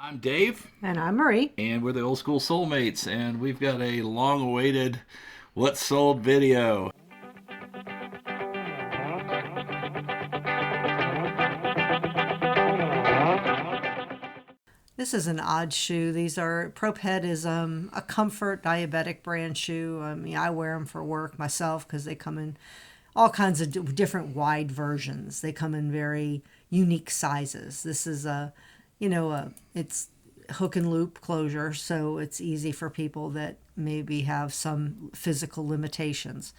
I'm Dave, And I'm Marie. and we're the Old School Soulmates, and we've got a long awaited What Sold video. This is an odd shoe. These are ProPed is a comfort diabetic brand shoe. I mean, I wear them for work myself because they come in all kinds of different wide versions. They come in very unique sizes. This is it's hook and loop closure, so it's easy for people that maybe have some physical limitations.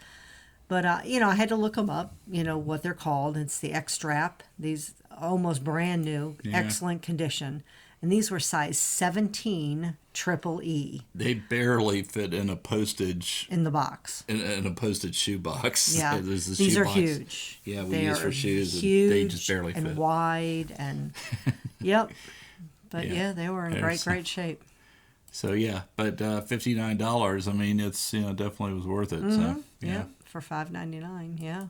But I had to look them up. What they're called. It's the X Strap. These almost brand new, Yeah. excellent condition, and these were size 17 triple E They barely fit in a postage in the box. in a postage shoe box. Yeah, There's the these shoe are box. huge. Yeah, we They use are for shoes, and huge they just barely and fit. wide, and yep. But Yeah. yeah, they were in There's- great shape. So yeah, but $59. I mean, it's definitely was worth it. So yeah. Yep, for $5.99. Yeah.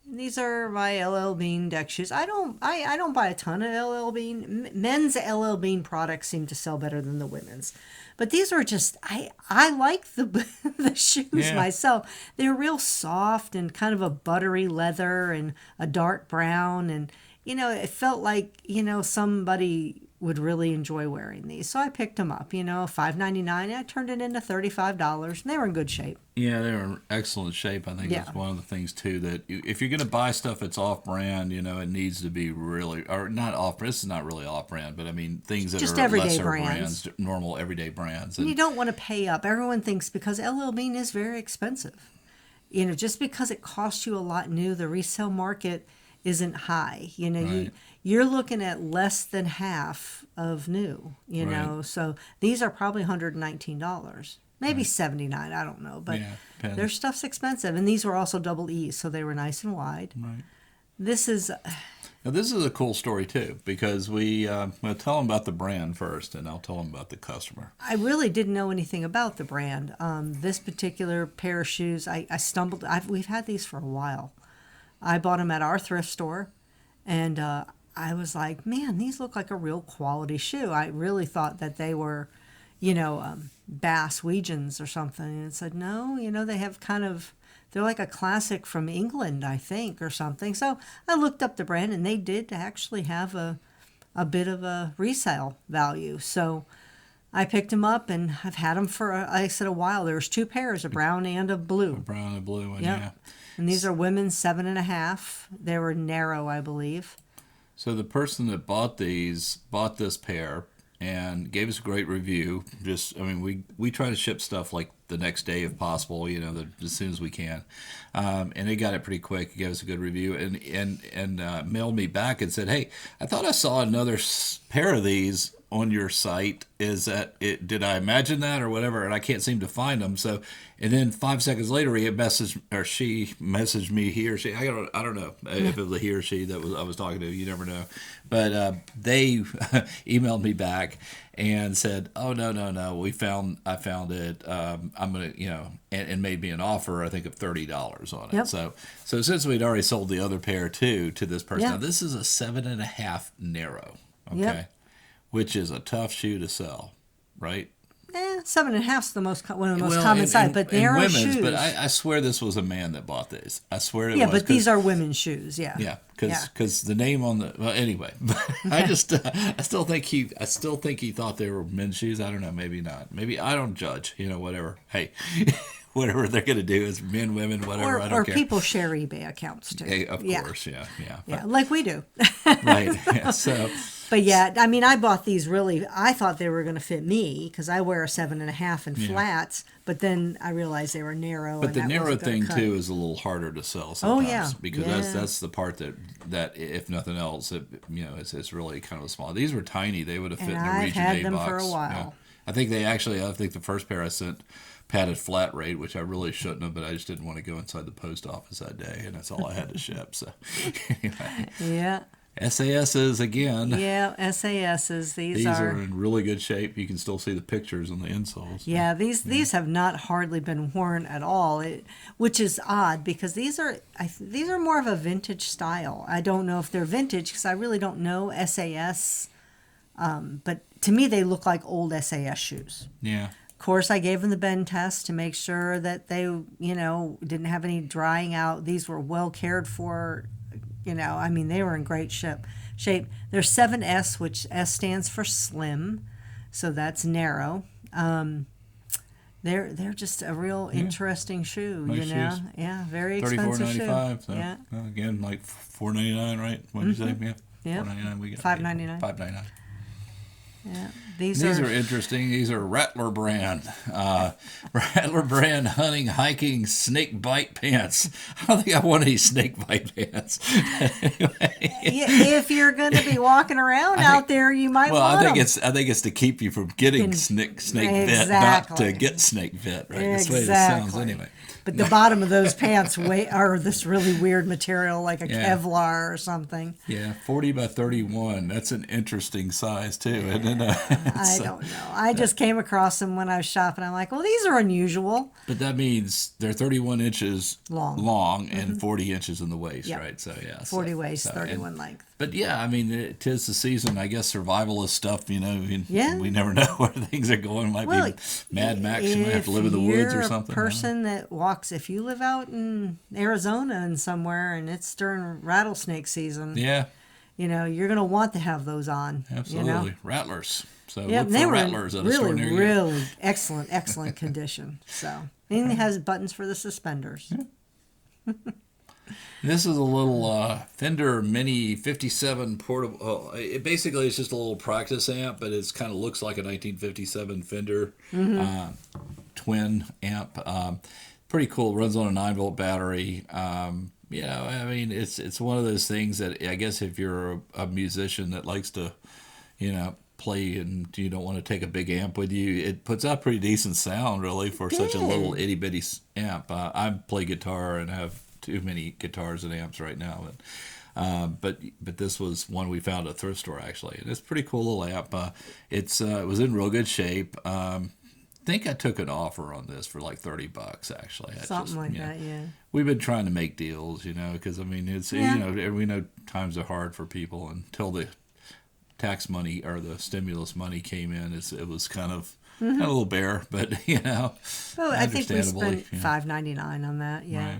And these are my LL Bean deck shoes. I don't buy a ton of LL Bean. Men's LL Bean products seem to sell better than the women's. But these are just I like the the shoes Yeah. myself. They're real soft and kind of a buttery leather and a dark brown, and it felt like, somebody would really enjoy wearing these. So I picked them up, $5.99. I turned it into $35 and they were in good shape. Yeah, they're in excellent shape. I think Yeah. that's one of the things too that if you're going to buy stuff that's off-brand, it needs to be really or not off. This is not really off-brand, but I mean things that Just are everyday lesser brands. normal everyday brands. And you And don't want to pay up. Everyone thinks because LL Bean is very expensive. Just because it costs you a lot new, the resale market isn't high. Right. You're looking at less than half of new, Right. So these are probably $119. Maybe 79, I don't know, but Yeah, depends. their stuff's expensive, and these were also double E's, so they were nice and wide. Right. This is Now this is a cool story too because we'll tell them about the brand first, and I'll tell them about the customer. I really didn't know anything about the brand. This particular pair of shoes, I stumbled. We've had these for a while. I bought them at our thrift store, and I was like, man, these look like a real quality shoe. I really thought that they were, Bass Weegens or something. And it said, no, they have they're like a classic from England, I think, or something. So I looked up the brand, and they did actually have a bit of a resale value. So I picked them up, and I've had them for, like I said, a while. There's two pairs, a brown and a blue. Brown and blue one, Yep. yeah. And these are women's 7.5. They were narrow, I believe. So the person that bought this pair and gave us a great review. I mean, we try to ship stuff like the next day if possible, as soon as we can. And they got it pretty quick. He gave us a good review and mailed me back and said, "Hey, I thought I saw another pair of these on your site. Is that it? Did I imagine that or whatever?" And I can't seem to find them. So, and then 5 seconds later, she messaged me. He or she, I don't know if it was a he or she that I was talking to. You never know. But they emailed me back and said, "Oh no, I found it. I'm gonna and made me an offer. I think of $30 on it. Yep. So since we'd already sold the other pair too to this person, Yeah. now this is a 7.5 narrow. Okay. Yep. Which is a tough shoe to sell, right? 7.5's one of the most Well, common and- size, and- but and narrow women's, shoes. But I swear this was a man that bought these. I swear it yeah, was. but these are women's shoes. Yeah. Yeah, Yeah. because the name on the anyway. I still think he thought they were men's shoes. I don't know, maybe not. Maybe I don't judge. Whatever. Hey, whatever they're gonna do is men, women, whatever. I don't Or care. people share eBay accounts too. Hey, of Yeah. course, yeah. Yeah, like we do. Right. Yeah, so. But yeah, I mean, I bought these I thought they were going to fit me because I wear a 7.5 in Yeah. flats, but then I realized they were narrow. But and the that narrow wasn't gonna thing cut. too is a little harder to sell Oh, sometimes yeah. because Yeah. that's the part that if nothing else, it's really kind of small. These were tiny; they would have fit And in a I've Region had A them box. for a while. Yeah. I think the first pair I sent padded flat rate, which I really shouldn't have, but I just didn't want to go inside the post office that day, and that's all I had to ship. So anyway, Yeah. SASs again. Yeah, SASs. These These are are. in really good shape. You can still see the pictures on the insoles. Yeah, these have not hardly been worn at all, which is odd because these are more of a vintage style. I don't know if they're vintage because I really don't know SAS, but to me they look like old SAS shoes. Yeah. Of course, I gave them the bend test to make sure that they, didn't have any drying out. These were well cared for. I mean, they were in great shape. They're 7S, which S stands for slim, so that's narrow. They're just a real interesting shoe, Nice shoes. Yeah, very expensive shoe. $34.95. So, Yeah. again, like $4.99, right? What did you say? Yeah. Yeah. $4.99. We got $5.99. $5.99. Yeah, These are interesting. These are Rattler brand. Rattler brand hunting, hiking, snake bite pants. I don't think I want any snake bite pants. Anyway. If you're going to be walking around out there, you might want them. I think it's to keep you from getting snake bit, not to get snake bit. Right? That's the way it sounds anyway. But the bottom of those pants are this really weird material, like a Kevlar or something. Yeah, 40 by 31. That's an interesting size too, isn't it? I don't know. I just came across them when I was shopping. I'm like, well, these are unusual. But that means they're 31 inches long and 40 inches in the waist, right? So 40 waist, 31 length. But yeah, I mean, 'tis the season. I guess survivalist stuff. We never know where things are going. Might be Mad Max. You might have to live in the woods or something. Person that walks, if you live out in Arizona and somewhere, and it's during rattlesnake season, you're going to want to have those on. Absolutely, rattlers. So look for rattlers at a store near you. Really excellent condition. So, and it has buttons for the suspenders. Yeah. This is a little Fender Mini 57 portable. Oh, it basically is just a little practice amp, but it kind of looks like a 1957 Fender twin amp. Pretty cool. Runs on a 9-volt battery. I mean, it's one of those things that I guess if you're a musician that likes to, play and you don't want to take a big amp with you, it puts out pretty decent sound really for such a little itty bitty amp. I play guitar and have too many guitars and amps right now, but this was one we found at a thrift store actually, and it's a pretty cool little amp. It was in real good shape. I think I took an offer on this for like $30 actually. Something like that, yeah. We've been trying to make deals, because I mean it's we know times are hard for people until the tax money or the stimulus money came in. It was kind of a little bare, but Well, I think we spent $5.99 on that. Yeah. Right.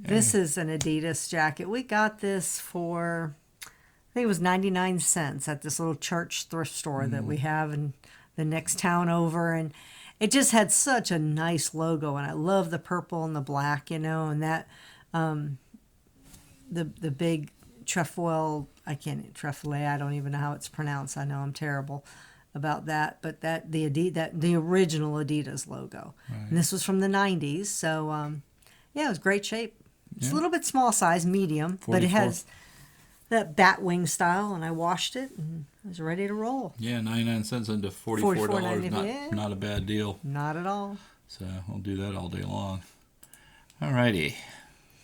This is an Adidas jacket. We got this for, I think it was 99 cents at this little church thrift store that we have in the next town over. And it just had such a nice logo. And I love the purple and the black, and that the big trefoil, I don't even know how it's pronounced. I know I'm terrible about that. But the original Adidas logo. Right. And this was from the 90s. So, it was great shape. It's a little bit small size, medium, 44. But it has that bat wing style, and I washed it and it was ready to roll. Yeah, 99 cents into $44. Not a bad deal. Not at all. So I'll do that all day long. All righty.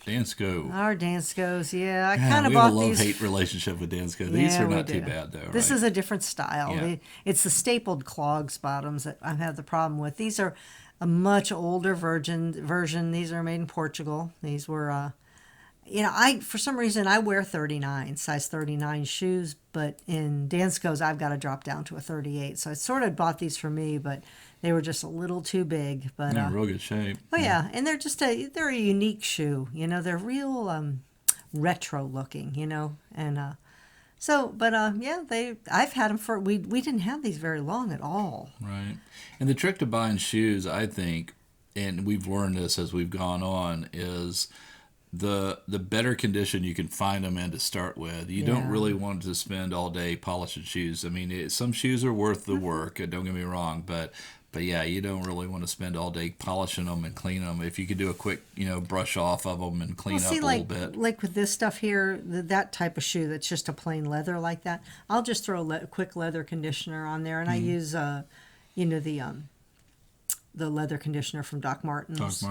Dansko. Our Danskos, yeah. I kind of bought these. We have a love-hate relationship with Dansko. These are not too bad, though. This is a different style. Yeah. It's the stapled clogs bottoms that I have the problem with. These are a much older version. These are made in Portugal. These were, for some reason I wear size 39 shoes, but in Dansko's I've got to drop down to a 38. So I sort of bought these for me, but they were just a little too big. But they're in real good shape. Oh yeah, and they're just they're a unique shoe. They're real retro looking. And I've had them for, we didn't have these very long at all. Right. And the trick to buying shoes, I think, and we've learned this as we've gone on, is the better condition you can find them in to start with. You don't really want to spend all day polishing shoes. I mean, some shoes are worth the work, don't get me wrong, but yeah, you don't really want to spend all day polishing them and cleaning them. If you could do a quick, brush off of them and clean up a little bit. Like with this stuff here, that type of shoe that's just a plain leather like that, I'll just throw a quick leather conditioner on there, and I use, the leather conditioner from Doc Martens.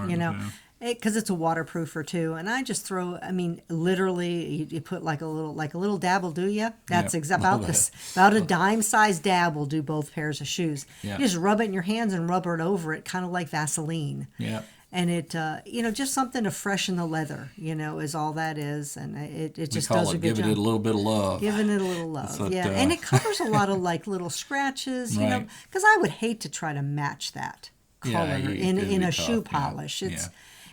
because it's a waterproofer too, and I just throw. I mean, literally, you put like a little dab will do you. That's Yep. about this, about a dime size dab will do both pairs of shoes. Yeah. You just rub it in your hands and rub it over it, kind of like Vaseline. Yeah. And it, just something to freshen the leather, is all that is, and it just does a good giving job. it a little bit of love. Giving it a little love, That's what, yeah, and it covers a lot of like little scratches, Right. because I would hate to try to match that color Yeah, in it'd a be shoe tough, yeah. polish. Yeah.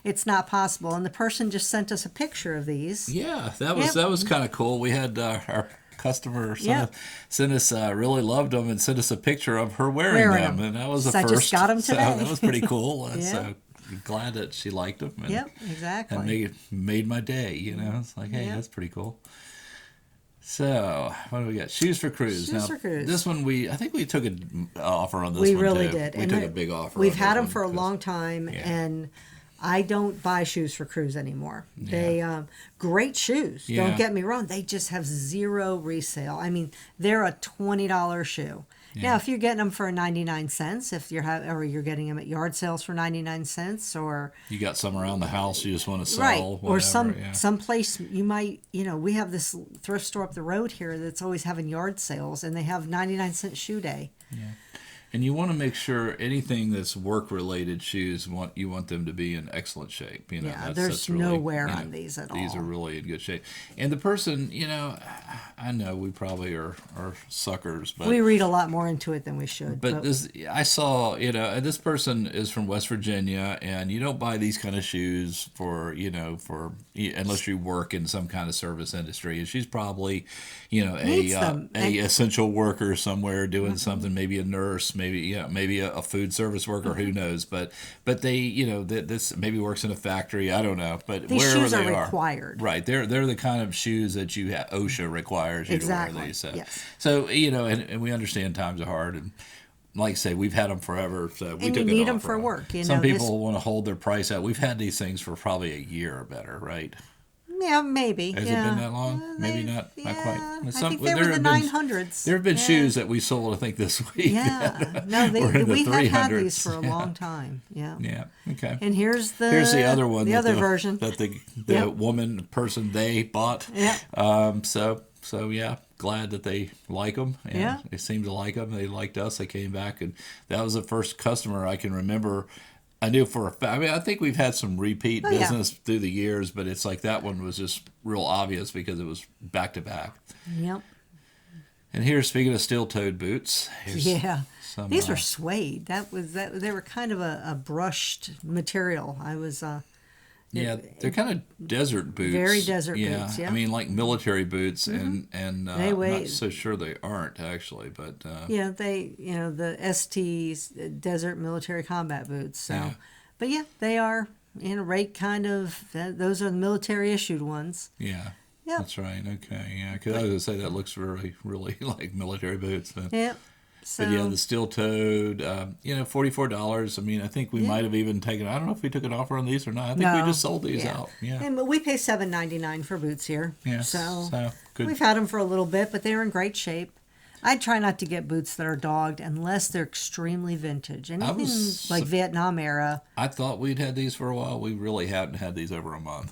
It's not possible. And the person just sent us a picture of these. Yeah, that Yep. was kind of cool. We had our customer Yep. sent us really loved them and sent us a picture of her wearing them, and that was the So I first. just got 'em So today. that was pretty cool. Yeah. So glad that she liked them. And, Yep, exactly. And made my day. It's like, hey, Yep. that's pretty cool. So what do we got? Shoes for Cruise. Shoes for Cruise. This one I think we took an offer on this We one really too. did. We And took a big offer. We've on had this them one for a 'cause- long time, Yeah. and I don't buy shoes for Cruise anymore. They great shoes. Yeah. Don't get me wrong. They just have zero resale. I mean, they're a $20 shoe. Yeah. Now, if you're getting them for 99 cents, if or you're getting them at yard sales for 99 cents, or You got some around the house you just want to sell, right, whatever, or yeah. some place you might, we have this thrift store up the road here that's always having yard sales, and they have 99-cent shoe day. And you want to make sure anything that's work-related shoes, you want them to be in excellent shape. Yeah, there's no wear on these at all. These are really in good shape. And the person, I know we probably are suckers, but We read a lot more into it than we should. But this, I saw, this person is from West Virginia, and you don't buy these kind of shoes for unless you work in some kind of service industry. And she's probably, Needs them. a essential worker somewhere doing something, maybe a nurse, maybe a food service worker, who knows? But they, this maybe works in a factory. I don't know, but These wherever shoes they are required. right? They're the kind of shoes that OSHA requires you to Exactly. wear these. So, Yes. so and we understand times are hard, and like I say, we've had them forever. So we And took you an need 'em offer for on 'em. work, Some this- people want to hold their price out. We've had these things for probably a year or better, right? Yeah, maybe. Has it been that long? Maybe not quite. I But think they were the 900s. There have been Yeah. shoes that we sold, I think, this week. Yeah. No, were in the we have had 300s. these for a long time. Yeah. Yeah. Okay. And here's the other one. the other version. that the Yep. person they bought. Yeah. So yeah, glad that they like them. And Yeah. They seemed to like them. They liked us. They came back, and that was the first customer I can remember. I knew for a fact. I mean, I think we've had some repeat Oh, yeah. business through the years, but it's like that one was just real obvious because it was back to back. Yep. And here, speaking of steel-toed boots, here's Yeah. some, These were suede. They were kind of a brushed material. I was yeah, they're kind of desert boots. Very desert boots, yeah. I mean, like military boots, and They I'm weigh- not so sure they aren't actually, but yeah, the ST's Desert Military Combat Boots. So, Yeah. but yeah, they are right kind of. Those are the military issued ones. yeah, Yeah. that's right. Okay, yeah, because I was gonna say that looks really, really like military boots, but. Yep. So, But yeah, the steel-toed, $44. I mean, I think we might have even taken. I don't know if we took an offer on these or not. I think we No. just sold these out. Yeah, And we pay $7.99 for boots here. yeah. So, good. we've had them for a little bit, but they're in great shape. I try not to get boots that are dogged unless they're extremely vintage. Anything was like Vietnam era. I thought we'd had these for a while. We really hadn't had these over a month.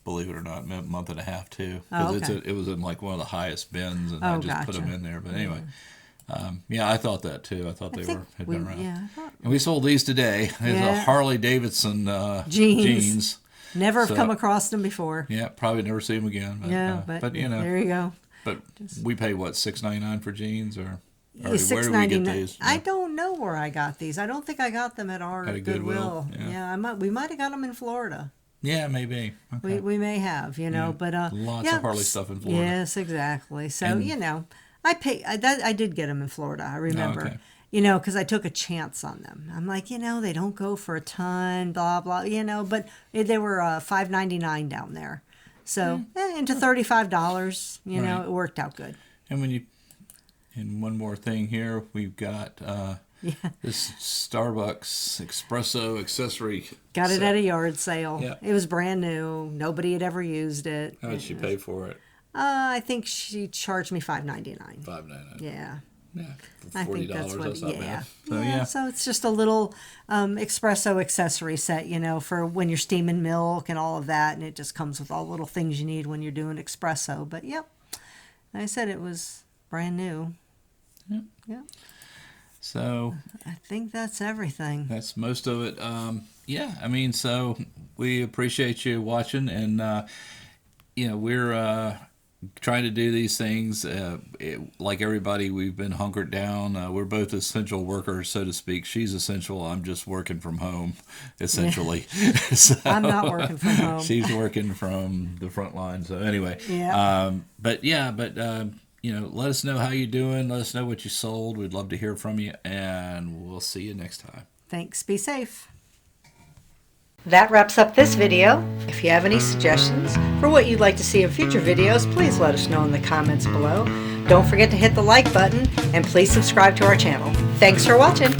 Believe it or not, a month and a half too. Oh, Because okay. it was in like one of the highest bins, and I Oh, just put them gotcha. in there. But anyway, yeah, I thought that too. I thought they think had been around. Yeah, I thought- And we sold these today. There's a Yeah. Harley Davidson Jeans. Never have So- come across them before. Yeah, probably never see them again. But, Yeah, but you know, there you go. but we pay what, $6.99 for jeans, or where do we $6.99. get these? I don't know where I got these. I don't think I got them at our At a Goodwill. Goodwill, yeah. We might have got them in Florida. Yeah, maybe. Okay. We may have, Yeah. but Lots yeah, of Harley stuff in Florida. Yes, exactly. So And- I did get them in Florida. I remember. okay. Because I took a chance on them. I'm like, they don't go for a ton, blah blah. But they were $5.99 down there, so into $35. Right. It worked out good. And one more thing here, we've got this Starbucks espresso accessory. Got it set. at a yard sale. Yeah. It was brand new. Nobody had ever used it. How did she pay for it? I think she charged me $5.99. $5.99. Yeah. Yeah, for I $40, think that's what. that's not Yeah. bad. So, Yeah. So it's just a little espresso accessory set, for when you're steaming milk and all of that, and it just comes with all the little things you need when you're doing espresso. But yep, like I said, it was brand new. Yep. So I think that's everything. that's most of it. Yeah, I mean, so we appreciate you watching, and we're trying to do these things. Like everybody, we've been hunkered down. We're both essential workers, so to speak. She's essential. I'm just working from home, essentially. So, I'm not working from home. She's working from the front line. So anyway, Yeah. but let us know how you're doing. Let us know what you sold. We'd love to hear from you, and we'll see you next time. Thanks. Be safe. That wraps up this video. If you have any suggestions for what you'd like to see in future videos, please let us know in the comments below. Don't forget to hit the like button and please subscribe to our channel. Thanks for watching.